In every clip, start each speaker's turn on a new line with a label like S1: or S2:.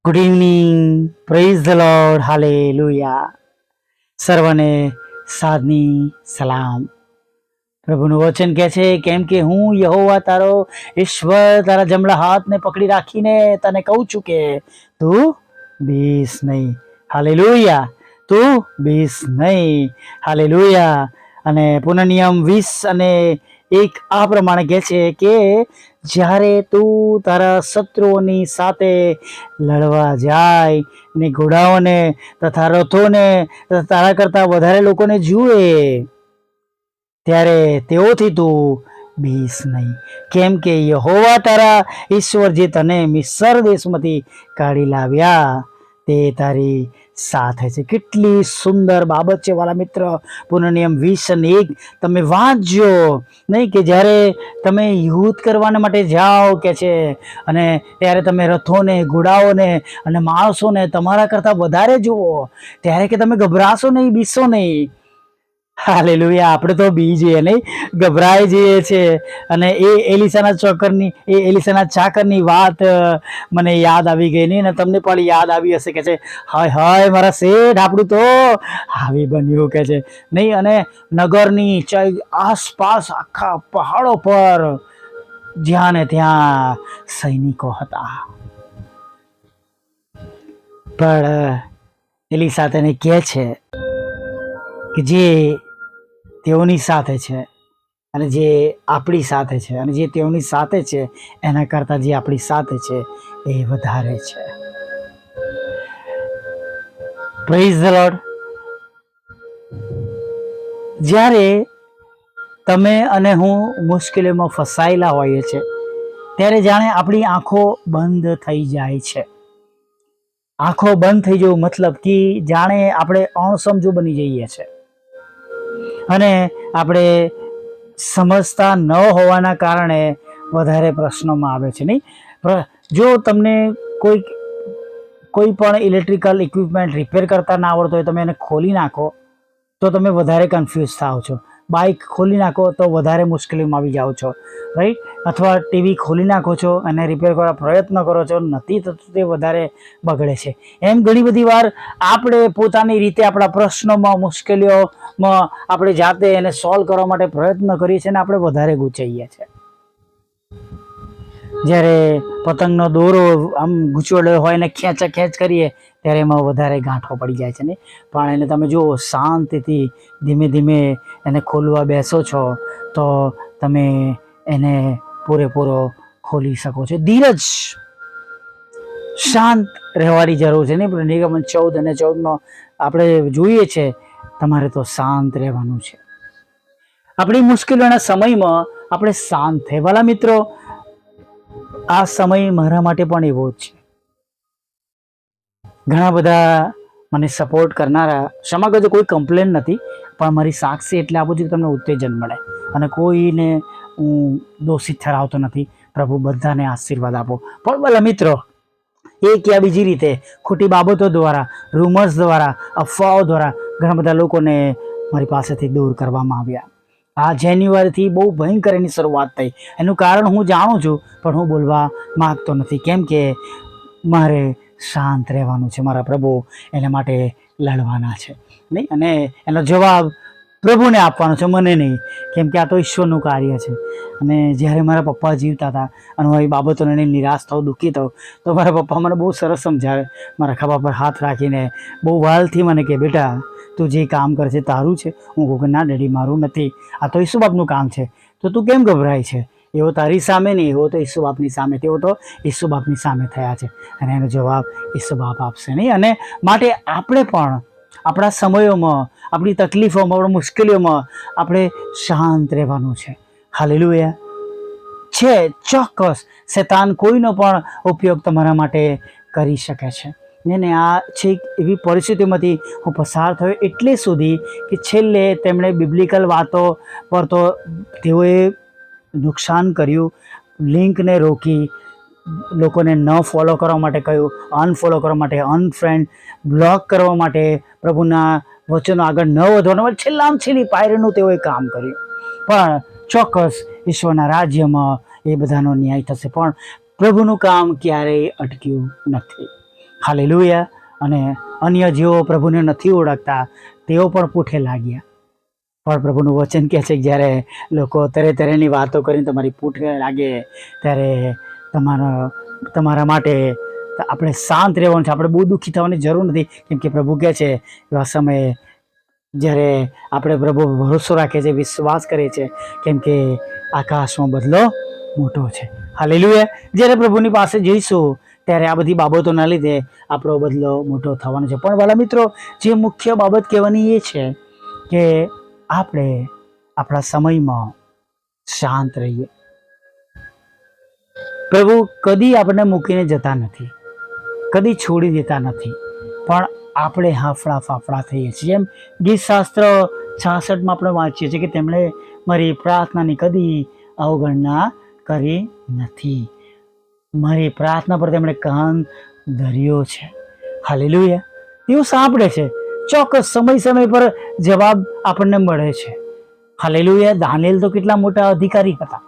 S1: Good evening, praise the lord, hallelujah. સર્વને સાધની સલામ. પ્રભુનું વચન કહે છે, કેમ કે હું યહોવા તારો ઈશ્વર તારા જમણા હાથને પકડી રાખીને તને કહું છું કે તું બીસ નહીં. હાલેલુયા. તું બીસ નહીં. હાલેલુયા. અને પુનઃનિયમ 20 અને 1 આ પ્રમાણે કહે છે કે જ્યારે તું તારા શત્રુઓની સાથે લડવા જાય ને ઘોડાઓને તથા રથોને તથા તારા કરતા વધારે લોકોને જુએ ત્યારે તેઓથી તું બીસ નહીં, કેમ કે યહોવા તારા ઈશ્વર જે તને મિસ્ર દેશમાંથી કાઢી લાવ્યા તે તારી સાથે છે. કેટલી સુંદર બાબત છે વાલા મિત્ર. પુનઃનિયમ 20 અને 1 તમે વાંચજો નહીં કે જ્યારે તમે યુદ્ધ કરવાના માટે જાઓ કે છે અને ત્યારે તમે રથોને ઘોડાઓને અને માણસોને તમારા કરતાં વધારે જુઓ ત્યારે કે તમે ગભરાશો નહીં, બીસો નહીં. હાલેલુયા. આપણે તો બી જઈએ નહીં, ગભરાઈ જઈએ છીએ. અને એ એલિસાના ચાકરની વાત મને યાદ આવી ગઈ નહીં, અને તમને પણ યાદ આવી હશે કે છે હાય હાય મારા શેઠ આપણું તો આવી બન્યું કે છે નહીં. અને નગરની આસપાસ આખા પહાડો પર જ્યાં ને ત્યાં સૈનિકો હતા. પણ એલિસા તેને કહે છે કે જે તેઓની સાથે છે અને જે આપણી સાથે છે અને જે તેઓની સાથે છે એના કરતાં જે આપણી સાથે છે એ વધારે છે. Praise the lord. જ્યારે તમે અને હું મુશ્કેલીમાં ફસાયેલા હોઈએ છીએ ત્યારે જાણે આપણી આંખો બંધ થઈ જાય છે. આંખો બંધ થઈ જવું મતલબ કે જાણે આપણે અણસમજુ બની જઈએ છીએ અને આપણે સમજતા ન હોવાના કારણે વધારે પ્રશ્નોમાં આવે છે નહીં. જો તમને કોઈ પણ ઇલેક્ટ્રિકલ ઇક્વિપમેન્ટ રિપેર કરતા ના આવડતો હોય, તમે એને ખોલી નાખો તો તમે વધારે કન્ફ્યુઝ થાઓ છો. બાઇક ખોલી નાખો તો વધારે મુશ્કેલીમાં આવી જાઓ છો, રાઈટ? અથવા ટીવી ખોલી નાખો છો અને રિપેર કરવા પ્રયત્ન કરો છો, નથી થતું તે વધારે બગડે છે. એમ ઘણી બધી વાર આપણે પોતાની રીતે આપણા પ્રશ્નોમાં, મુશ્કેલીઓમાં આપણે જાતે એને સોલ્વ કરવા માટે પ્રયત્ન કરીએ છીએ અને આપણે વધારે ગૂંચાઈએ છીએ. જ્યારે પતંગનો દોરો આમ ગૂંચવાડ્યો હોય ને ખેંચ કરીએ ત્યારે એમાં વધારે ગાંઠો પડી જાય છે ને. પણ એને તમે જુઓ, શાંતિથી ધીમે ધીમે એને ખોલવા બેસો છો તો તમે એને પૂરેપૂરો ખોલી શકો છો. ધીરજ, શાંત રહેવાની જરૂર છે ને. નિગમન 14 અને 14 આપણે જોઈએ છે, તમારે તો શાંત રહેવાનું છે. આપણી મુશ્કેલીઓના સમયમાં આપણે શાંત થઈ. વાલા મિત્રો, આ સમય મારા માટે પણ એવો જ છે. ઘણા બધા મને સપોર્ટ કરનારા, ક્ષમા કરજો કોઈ કમ્પ્લેન નથી, પણ મારી સાક્ષી એટલે આપું છું કે તમને ઉત્તેજન મળે. અને કોઈને હું દોષિત ઠરાવતો નથી. પ્રભુ બધાને આશીર્વાદ આપો. પણ ભલા મિત્રો, એક યા બીજી રીતે ખોટી બાબતો દ્વારા, રૂમર્સ દ્વારા, અફવાઓ દ્વારા ઘણા બધા લોકોને મારી પાસેથી દૂર કરવામાં આવ્યા. આ જાન્યુઆરીથી બહુ ભયંકર એની શરૂઆત થઈ. એનું કારણ હું જાણું છું, પણ હું બોલવા માગતો નથી, કેમ કે મારે શાંત રહેવાનું છે. મારા પ્રભુ એના માટે લડવાના છે નહીં, અને એનો જવાબ પ્રભુને આપવાનો છે, મને નહીં, કેમ કે આ તો ઈશ્વરનું કાર્ય છે. અને જ્યારે મારા પપ્પા જીવતા હતા અને હું એ બાબતોને નિરાશ થઉં, દુઃખી થઉં, તો મારા પપ્પા મને બહુ સરસ સમજાવે. મારા ખભા પર હાથ રાખીને બહુ વાલથી મને કહે, બેટા તું જે કામ કરે છે તારું છે. હું કહું કે ના ડેડી, મારું નથી, આ તો ઈસુ બાપનું કામ છે. તો તું કેમ ગભરાય છે? એવો તારી સામે નહીં, એવો તો ઈસુ બાપની સામે. તેઓ તો ઈસુ બાપની સામે થયા છે અને એનો જવાબ ઈસુ બાપ આપશે નહીં. અને માટે આપણે પણ આપણા સમયોમાં, આપણી તકલીફોમાં, આપણી મુશ્કેલીઓમાં આપણે શાંત રહેવાનું છે. હાલેલુયા. છે ચોક્કસ શૈતાન કોઈનો પણ ઉપયોગ તમારા માટે કરી શકે છે. ને આ છે એવી પરિસ્થિતિમાંથી હું પસાર થયો એટલે સુધી કે છેલ્લે તેમણે બિબ્લિકલ વાતો પર તો તેઓએ નુકસાન કર્યું. લિંકને રોકી, લોકોને ન ફોલો કરવા માટે કહ્યું, અનફોલો કરવા માટે, અનફ્રેન્ડ, બ્લોક કરવા માટે, પ્રભુના વચનો આગળ ન વધવાનું માટે છેલ્લામાં છેલ્લી પાયરીનું તેઓએ કામ કર્યું. પણ ચોક્કસ ઈશ્વરના રાજ્યમાં એ બધાનો ન્યાય થશે, પણ પ્રભુનું કામ ક્યારેય અટક્યું નથી. હાલેલુયા. અને અન્ય જેઓ પ્રભુને નથી ઓળખતા તેઓ પણ પૂઠે લાગ્યા. પણ પ્રભુનું વચન કહે છે કે જ્યારે લોકો તરેની વાતો કરીને તમારી પૂઠે લાગે ત્યારે તમારા માટે આપણે શાંત રહેવાનું છે. આપણે બહુ દુઃખી થવાની જરૂર નથી, કેમ કે પ્રભુ કહે છે એવા સમયે જ્યારે આપણે પ્રભુ ભરોસો રાખીએ છીએ, વિશ્વાસ કરીએ છીએ, કેમ કે આકાશમાં બદલો મોટો છે. હાલેલુયા. જ્યારે પ્રભુની પાસે જઈશું ત્યારે આ બધી બાબતોના લીધે આપણો બદલો મોટો થવાનો છે. પણ વાલા મિત્રો, જે મુખ્ય બાબત કહેવાની એ છે કે આપણે આપણા સમયમાં શાંત રહીએ. પ્રભુ કદી આપણને મૂકીને જતા નથી, કદી છોડી દેતા નથી, પણ આપણે હાફળા ફાફડા થઈએ છીએ. જેમ ગીત શાસ્ત્ર 66માં આપણે વાંચીએ છીએ કે તેમણે મારી પ્રાર્થનાની કદી અવગણના કરી નથી. મારી પ્રાર્થના પર તેમણે કાન ધર્યો છે. હાલેલુયા. તેઓ સાંભળે છે, ચોક્કસ સમય પર જવાબ આપણને મળે છે. હાલેલુયા. દાનિયેલ તો કેટલા મોટા અધિકારી હતા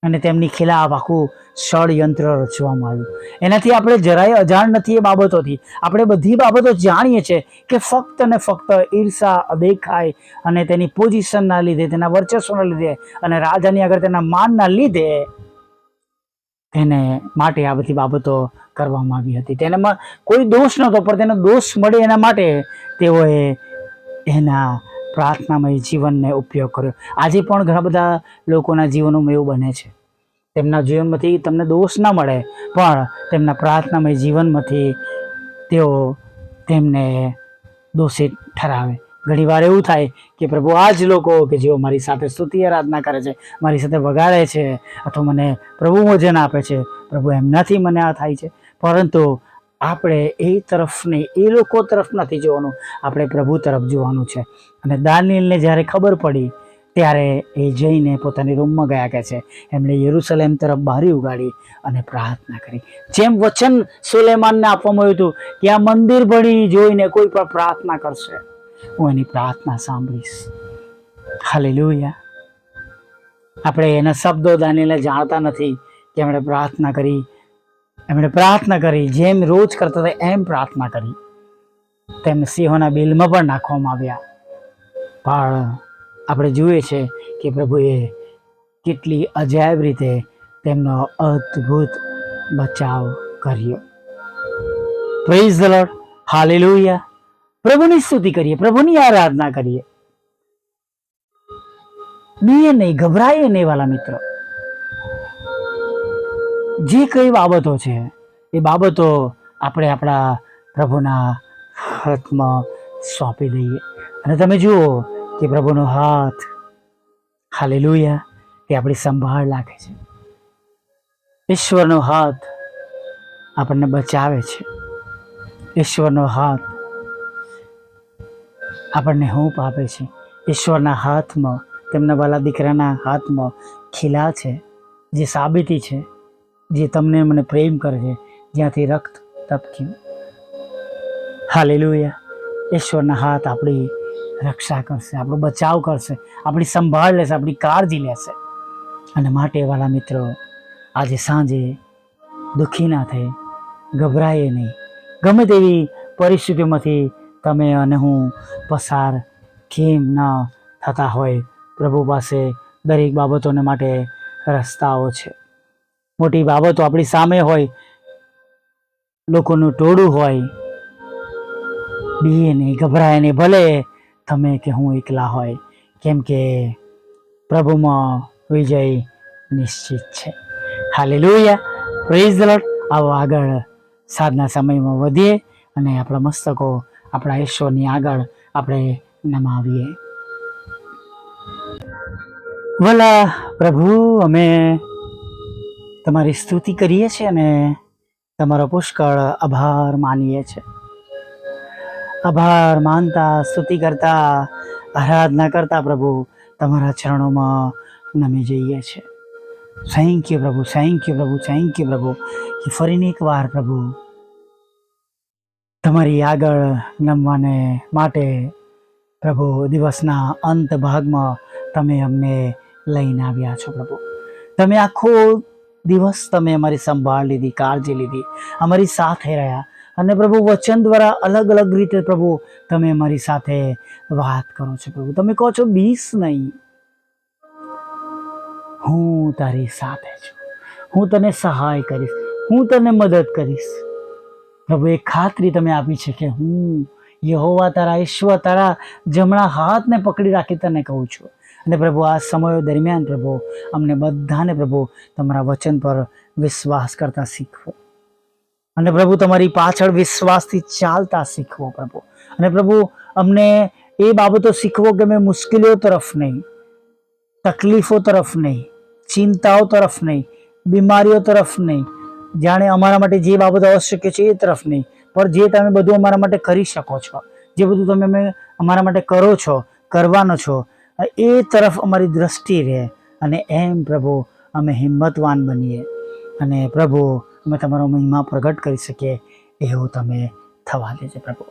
S1: અને તેમની ખિલાફ આખું ષડયંત્ર રચવામાં આવ્યું. એનાથી આપણે જરાય અજાણ નથી. એ બાબતોથી આપણે બધી બાબતો જાણીએ છીએ કે ફક્ત ને ફક્ત ઈર્ષા, અદેખાઈ અને તેની પોઝિશનના લીધે, તેના વર્ચસ્વના લીધે અને રાજાની આગળ તેના માનના લીધે તેને માટે આ બધી બાબતો કરવામાં આવી હતી. તેનામાં કોઈ દોષ નહોતો, પણ તેનો દોષ મળે એના માટે તેઓએ એના પ્રાર્થનામય જીવનને ઉપયોગ કર્યો. આજે પણ ઘણા બધા લોકોના જીવનોમાં એવું બને છે, તેમના જીવનમાંથી તમને દોષ ના મળે, પણ તેમના પ્રાર્થનામય જીવનમાંથી તેઓ તેમને દોષિત ઠરાવે. ઘણીવાર એવું થાય કે પ્રભુ આ જ લોકો કે જેઓ મારી સાથે સ્તુતિ આરાધના કરે છે, મારી સાથે વગાડે છે અથવા મને પ્રભુ ભોજન આપે છે, પ્રભુ એમનાથી મને આ થાય છે. પરંતુ આપણે એ તરફ નહીં, એ લોકો તરફ નથી જોવાનું, આપણે પ્રભુ તરફ જોવાનું છે. અને દાનિયેલને જ્યારે ખબર પડી ત્યારે એ જઈને પોતાની રૂમમાં ગયા. કહે છે એમણે યરૂશલેમ તરફ બારી ઉગાડી અને પ્રાર્થના કરી. જેમ વચન સુલેમાનને આપવામાં આવ્યું હતું કે આ મંદિર બની જોઈને કોઈ પણ પ્રાર્થના કરશે, હું એની પ્રાર્થના સાંભળીશ. હાલેલુયા. આપણે એના શબ્દો દાનિયેલને જાણતા નથી કે એમણે પ્રાર્થના કરી જેમ રોજ કરતા હતા એમ પ્રાર્થના કરી. તેમને સિંહોના બિલમાં પણ નાખવામાં આવ્યા. પણ આપણે જોઈએ છે કે પ્રભુએ કેટલી અજાયબ રીતે તેમનો અદ્ભુત બચાવ કર્યો. Praise the lord. હાલેલુયા. પ્રભુની સ્તુતિ કરીએ, પ્રભુની આરાધના કરીએ. બીએ નહીં, ગભરાઈએ નહીં વાલા મિત્રો. જે કઈ બાબતો છે એ બાબતો આપણે આપણા પ્રભુના હાથમાં સોંપી દઈએ. અને તમે જુઓ કે પ્રભુનો હાથ, હાલેલુયા, એ આપણી સંભાળ રાખે છે. ઈશ્વરનો હાથ આપણને બચાવે છે. ઈશ્વરનો હાથ આપણને હૂંફ આપે છે. ઈશ્વરના હાથમાં, તેમના વાલા દીકરાના હાથમાં ખીલા છે, જે સાબિતી છે, જે તમને મને પ્રેમ કરે છે, જ્યાંથી રક્ત ટપક્યું. હાલેલુયા. ઈશ્વરના હાથ આપણી રક્ષા કરશે, આપણો બચાવ કરશે, આપણી સંભાળ લેશે, આપણી કાળજી લેશે. અને માટે વાલા મિત્રો, આજે સાંજે દુઃખી ના થઈ, ગભરાઈએ નહીં. ગમે તેવી પરિસ્થિતિમાંથી તમે અને હું પસાર કેમ ન થતા હોય, પ્રભુ પાસે દરેક બાબતોને માટે રસ્તાઓ છે. મોટી બાબતો આપણી સામે હોય, લોકોનું ટોળું હોય, બીએ નહીં, ગભરાય નહીં. ભલે તમે કે હું એકલા હોય, કેમ કે પ્રભુમાં વિજય નિશ્ચિત છે. હાલેલુયા. Praise the lord. આવો આગળ સાંજના સમયમાં વધીએ અને આપણા મસ્તકો આપણા ઈશ્વરની આગળ આપણે નમાવીએ. ભલા પ્રભુ, અમે તમારી સ્તુતિ કરીએ છીએ અને તમારો પુષ્કળ આભાર માનીએ છીએ. આભાર માનતા, સ્તુતિ કરતા, આરાધના કરતા પ્રભુ તમારા ચરણોમાં નમી જઈએ છીએ. થેન્ક યુ પ્રભુ, થેન્ક યુ પ્રભુ, થેન્ક યુ પ્રભુ કે ફરીને એકવાર પ્રભુ તમારી આગળ નમવાને માટે પ્રભુ દિવસના અંત ભાગમાં તમે અમને લઈને આવ્યા છો. પ્રભુ તમે આખો દિવસ તમે અમારી સંભાળ લીધી, કાળજી લીધી, અમારી સાથે રહ્યા, અને પ્રભુ વચન દ્વારા અલગ અલગ રીતે પ્રભુ તમે મારી સાથે વાત કરો છો પ્રભુ. તમે કહો છો બીસ નહીં, હું તારી સાથે છું, હું તને સહાય કરીશ, હું તને મદદ કરીશ. પ્રભુ એક ખાતરી તમે આપી છે કે હું યહોવા તારા ઈશ્વર તારા જમણા હાથને પકડી રાખી તને કહું છું. અને પ્રભુ આ સમયો દરમિયાન પ્રભુ અમને બધાને પ્રભુ તમારા વચન પર વિશ્વાસ કરતા શીખવો, અને પ્રભુ તમારી પાછળ વિશ્વાસથી ચાલતા શીખવો પ્રભુ. અને પ્રભુ અમને એ બાબતો શીખવો કે મેં મુશ્કેલીઓ તરફ નહીં, તકલીફો તરફ નહીં, ચિંતાઓ તરફ નહીં, બીમારીઓ તરફ નહીં, જાણે અમારા માટે જે બાબતો આવશ્યક છે એ તરફ નહીં, પણ જે તમે બધું અમારા માટે કરી શકો છો, જે બધું તમે અમારા માટે કરો છો, કરવાનો છો, એ તરફ અમારી દ્રષ્ટિ રહે. અને એમ પ્રભુ અમે હિંમતવાન બનીએ અને પ્રભુ અમે તમારો મહિમા પ્રગટ કરી શકીએ એવું તમે થવા દેજો પ્રભુ.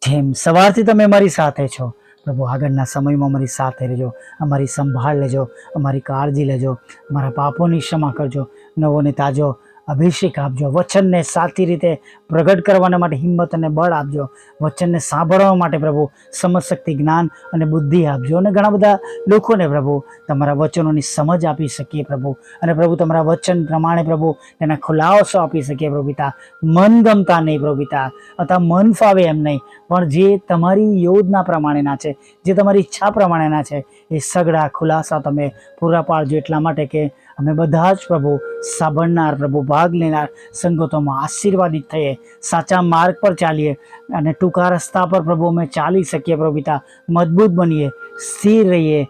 S1: જેમ સવારથી તમે અમારી સાથે છો પ્રભુ, આગળના સમયમાં અમારી સાથે રહેજો, અમારી સંભાળ લેજો, અમારી કાળજી લેજો, અમારા પાપોની ક્ષમા કરજો, નવો ને તાજો અભિષેક આપજો, વચનને સાચી રીતે પ્રગટ કરવાના માટે હિંમત અને બળ આપજો, વચનને સાંભળવા માટે પ્રભુ સમજશક્તિ, જ્ઞાન અને બુદ્ધિ આપજો. અને ઘણા બધા લોકોને પ્રભુ તમારા વચનોની સમજ આપી શકીએ પ્રભુ, અને પ્રભુ તમારા વચન પ્રમાણે પ્રભુ તેના ખુલાસો આપી શકીએ પ્રભુ પિતા. મન ગમતા નહીં પ્રભુ પિતા, અથવા મન ફાવે એમ નહીં, પણ જે તમારી યોજના પ્રમાણેના છે, જે તમારી ઈચ્છા પ્રમાણેના છે, એ સગળા ખુલાસા તમે પૂરા પાડજો. એટલા માટે કે અમે બધા જ પ્રભુ સાંભળનાર પ્રભુ, ભાગ લેનાર સંગતોમાં આશીર્વાદિત થઈએ, સાચા માર્ગ પર ચાલીએ અને ટૂંકા રસ્તા પર પ્રભુ અમે ચાલી શકીએ પ્રભુ પિતા. મજબૂત બનીએ, સ્થિર રહીએ,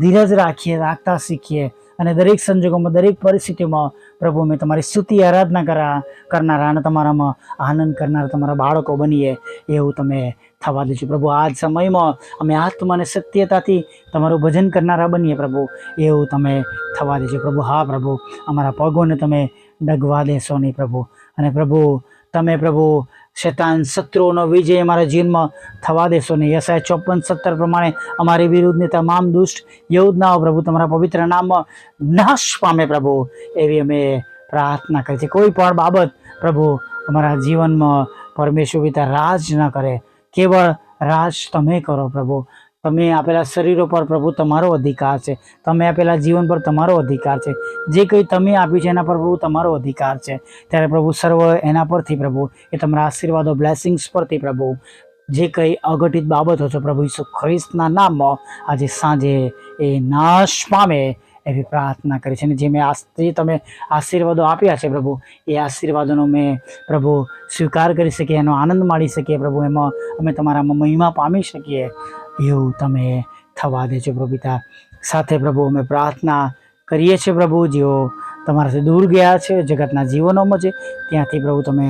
S1: ધીરજ રાખતા શીખીએ, અને દરેક સંજોગોમાં, દરેક પરિસ્થિતિમાં પ્રભુ અમે તમારી સ્તુતિ આરાધના કરનારા અને તમારામાં આનંદ કરનારા તમારા બાળકો બનીએ એવું તમે થવા દેજો પ્રભુ. આ જ સમયમાં અમે આત્મા અને સત્યતાથી તમારું ભજન કરનારા બનીએ પ્રભુ એવું તમે થવા દેજો પ્રભુ. હા પ્રભુ, અમારા પગોને તમે ડગવા દેશો નહીં પ્રભુ. અને પ્રભુ તમે પ્રભુ શૈતાન શત્રુઓનો વિજય અમારા જીવનમાં થવા દેશો નહીં. યશાયા 54:17 પ્રમાણે અમારી વિરુદ્ધની તમામ દુષ્ટ યોજનાઓ પ્રભુ તમારા પવિત્ર નામમાં નાશ પામે પ્રભુ એવી અમે પ્રાર્થના કરી છે. કોઈ પણ બાબત પ્રભુ અમારા જીવનમાં પરમેશ્વર પિતા રાજ ન કરે, કેવળ રાજ તમે કરો પ્રભુ. તમે આપેલા શરીરો પર પ્રભુ તમારો અધિકાર છે, તમે આપેલા જીવન પર તમારો અધિકાર છે, જે કંઈ તમે આપ્યું છે એના પર પ્રભુ તમારો અધિકાર છે. ત્યારે પ્રભુ સર્વ એના પરથી પ્રભુ એ તમારા આશીર્વાદો, બ્લેસિંગ્સ પરથી પ્રભુ જે કંઈ અઘટિત બાબતો છે પ્રભુ ઈસુ ખ્રિસ્તના નામમાં આજે સાંજે એ નાશ પામે એવી પ્રાર્થના કરી છે. અને જે તમે આશીર્વાદો આપ્યા છે પ્રભુ, એ આશીર્વાદોનો મેં પ્રભુ સ્વીકાર કરી શકીએ, એનો આનંદ માણી શકીએ પ્રભુ, એમાં અમે તમારામાં મહિમા પામી શકીએ એવું તમે થવા દેજો પ્રભુ પિતા. સાથે પ્રભુ અમે પ્રાર્થના કરીએ છીએ પ્રભુ, જેઓ તમારાથી દૂર ગયા છે, જગતના જીવનોમાં છે, ત્યાંથી પ્રભુ તમે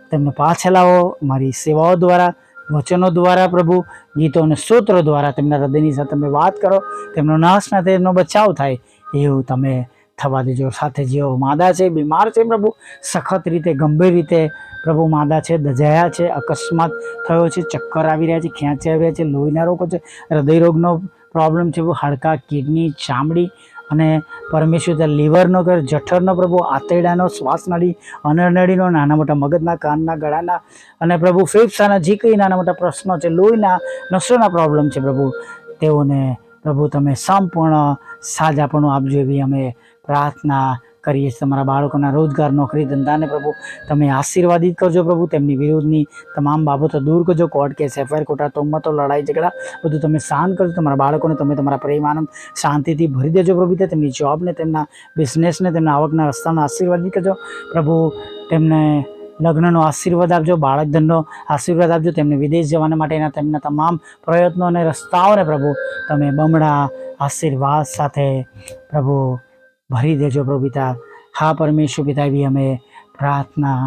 S1: તેમને પાછા લાવો. મારી સેવાઓ દ્વારા, વચનો દ્વારા પ્રભુ, ગીતો અને સ્તોત્રો દ્વારા તેમના હૃદયની સાથે તમે વાત કરો, તેમનો નાશ ના થાય, તેમનો બચાવ થાય એવું તમે થવા દેજો. સાથે જેઓ માદા છે, બીમાર છે પ્રભુ, સખત રીતે, ગંભીર રીતે પ્રભુ માદા છે, દજાયા છે, અકસ્માત થયો છે, ચક્કર આવી રહ્યા છે, ખેંચાઈ આવી રહ્યા છે, લોહીના રોગો છે, હૃદય રોગનો પ્રોબ્લેમ છે, હાડકા, કિડની, ચામડી અને પરમેશ્વર લીવરનો, જઠરનો પ્રભુ, આંતરડાનો, શ્વાસનળી, અનનળીનો, નાના મોટા મગજના, કાનના, ગળાના અને પ્રભુ ફેફસાના જે કંઈ નાના મોટા પ્રશ્નો છે, લોહીના નસોના પ્રોબ્લેમ છે પ્રભુ, તેઓને પ્રભુ તમે સંપૂર્ણ સાજાપણું આપજો એવી અમે પ્રાર્થના કરીએ છીએ. તમારા બાળકોના રોજગાર, નોકરી, ધંધાને પ્રભુ તમે આશીર્વાદિત કરજો પ્રભુ. તેમની વિરુદ્ધની તમામ બાબતો દૂર કરજો. કોર્ટ કેસ, એફઆઈઆર, ખોટા તોમતો, લડાઈ ઝઘડા બધું તમે શાંત કરજો. તમારા બાળકોને તમે તમારા પ્રેમ, આનંદ, શાંતિથી ભરી દેજો પ્રભુ. તેમની જોબને, તેમના બિઝનેસને, તેમના આવકના રસ્તાનો આશીર્વાદિત કરજો પ્રભુ. તેમને લગ્નનો આશીર્વાદ આપજો, બાળક ધનનો આશીર્વાદ આપજો. તેમને વિદેશ જવાના માટેના તેમના તમામ પ્રયત્નો અને રસ્તાઓને પ્રભુ તમે બમણા આશીર્વાદ સાથે પ્રભુ ભરી દેજો પ્રભુ પિતા. હા પરમેશ્વર પિતા, એવી અમે પ્રાર્થના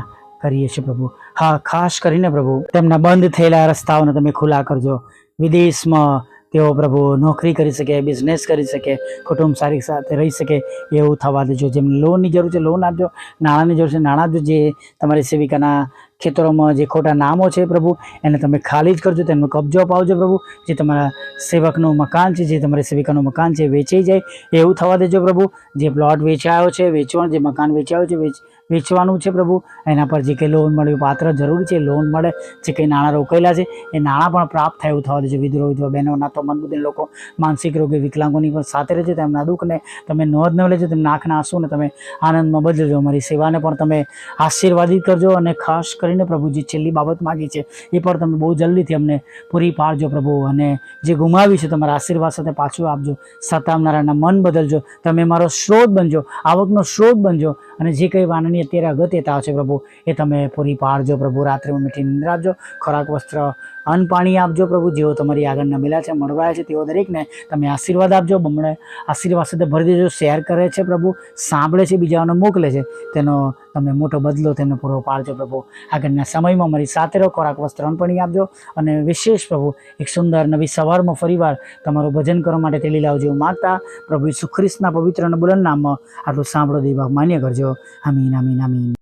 S1: કરીએ છીએ પ્રભુ. હા, ખાસ કરીને પ્રભુ તેમના બંધ થયેલા રસ્તાઓને તમે ખુલ્લા કરજો. વિદેશમાં તેઓ પ્રભુ નોકરી કરી શકે, બિઝનેસ કરી શકે, કુટુંબ સારી સાથે રહી શકે એવું થવા દેજો. જેમને લોનની જરૂર છે લોન આપજો, નાણાંની જરૂર છે નાણાં આપજો. જે તમારી સેવિકાના ખેતરોમાં જે ખોટા નામો છે પ્રભુ એને તમે ખાલી જ કરજો, તેમનો કબજો અપાવજો પ્રભુ. જે તમારા સેવકનું મકાન છે, જે તમારી સેવિકાનું મકાન છે વેચાઈ જાય એવું થવા દેજો પ્રભુ. જે પ્લોટ વેચાયો છે, જે મકાન વેચાયો છે વેચવાનું છે પ્રભુ. એના પર જે કંઈ લોન મળ્યું પાત્ર જરૂરી છે લોન મળે, જે કંઈ નાણાં રોકાયેલા છે એ નાણાં પણ પ્રાપ્ત થાય એવું થવા દેજો. વિધવા વિધવા બહેનો, નાતો મનબુદ્ધિ લોકો, માનસિક રોગી, વિકલાંગોની પણ સાથે રહેજો. તેમના દુઃખને તમે નોંધ ન લેજો, તેમના આંખના આંસુને તમે આનંદમાં બદલજો. અમારી સેવાને પણ તમે આશીર્વાદિત કરજો. અને ખાસ કરીને પ્રભુજી છેલ્લી બાબત માગી છે એ પણ તમે બહુ જલ્દીથી અમને પૂરી પાડજો પ્રભુ. અને જે ગુમાવ્યું છે તમારા આશીર્વાદ સાથે પાછું આપજો. સતાવનારાના મન બદલજો. તમે મારો સ્ત્રોત બનજો, આવકનો સ્ત્રોત બનજો. અને જે કંઈ વાનની અત્યારે અગત્યતા છે પ્રભુ એ તમે પૂરી પાડજો પ્રભુ. રાત્રિમાં મીઠી નિંદ્રા આપજો, ખોરાક વસ્ત્ર અન્ન પાણી આપજો પ્રભુ. જેઓ તમારી આગળ નમેલા છે, મળવાયા છે, તેઓ દરેકને તમે આશીર્વાદ આપજો. બમણે આશીર્વાદ સાથે ભરી દેજો. શેર કરે છે પ્રભુ, સાંભળે છે, બીજાઓને મોકલે છે, તેનો તમે મોટો બદલો તેમને પૂરો પાડજો પ્રભુ. આગળના સમયમાં મારી સાથે રહો, ખોરાક વસ્ત્ર અન્ન પાણી આપજો. અને વિશેષ પ્રભુ એક સુંદર નવી સવારમાં ફરીવાર તમારું ભજન કરવા માટે તેલી લાવજો એવું માગતા પ્રભુ ઈસુ ખ્રિસ્તના પવિત્ર અને બુલંદ નામમાં આટલું સાંભળો દેવા માન્ય કરજો. આમીન, આમીન, આમીન.